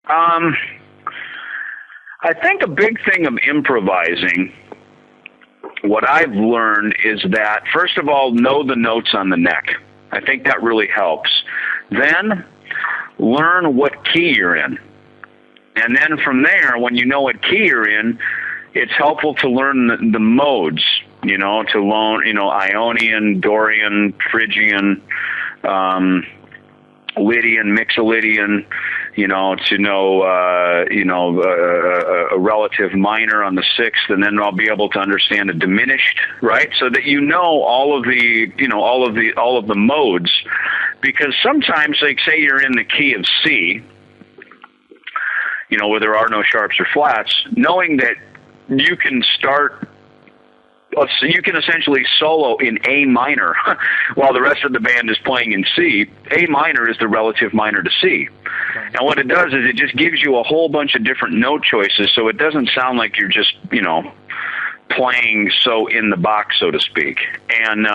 Um, I think a big thing of improvising, what I've learned is that, first of all, know the notes on the neck. I think that really helps. Then, learn what key you're in. And then from there, when you know what key you're in, it's helpful to learn the modes, to learn, Ionian, Dorian, Phrygian, Lydian, Mixolydian, to know, a relative minor on the sixth, and then I'll be able to understand a diminished, right? So that all of the modes, because sometimes, like, say you're in the key of C, where there are no sharps or flats, knowing that you can you can essentially solo in A minor while the rest of the band is playing in C. A minor is the relative minor to C. And what it does is it just gives you a whole bunch of different note choices, so it doesn't sound like you're just, playing so in the box, so to speak. And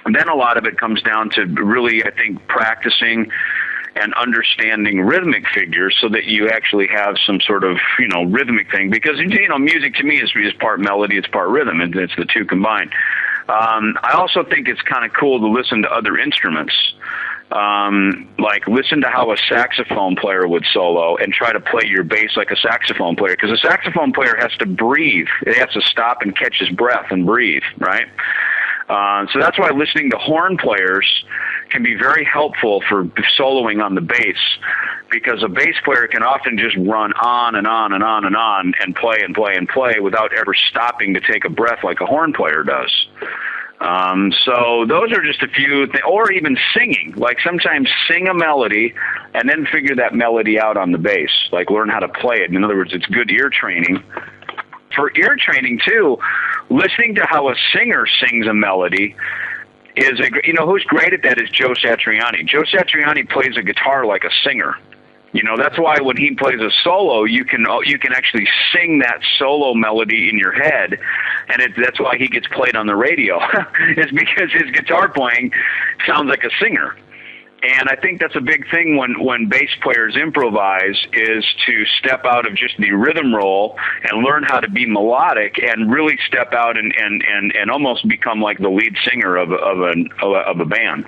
then a lot of it comes down to really, I think, practicing and understanding rhythmic figures so that you actually have some sort of, rhythmic thing. Because, music to me is part melody, it's part rhythm, and it's the two combined. I also think it's kind of cool to listen to other instruments. Like, listen to how a saxophone player would solo and try to play your bass like a saxophone player. Because a saxophone player has to breathe. It has to stop and catch his breath and breathe, right? So that's why listening to horn players can be very helpful for soloing on the bass, because a bass player can often just run on and on and on and on and play and play and play without ever stopping to take a breath like a horn player does. So those are just a few things, or even singing. Like, sometimes sing a melody and then figure that melody out on the bass, like learn how to play it. In other words, it's good ear training. For ear training, too, listening to how a singer sings a melody is, who's great at that is Joe Satriani. Joe Satriani plays a guitar like a singer. That's why when he plays a solo, you can actually sing that solo melody in your head, and that's why he gets played on the radio. It's because his guitar playing sounds like a singer. And I think that's a big thing when bass players improvise, is to step out of just the rhythm roll and learn how to be melodic and really step out and almost become like the lead singer of a band.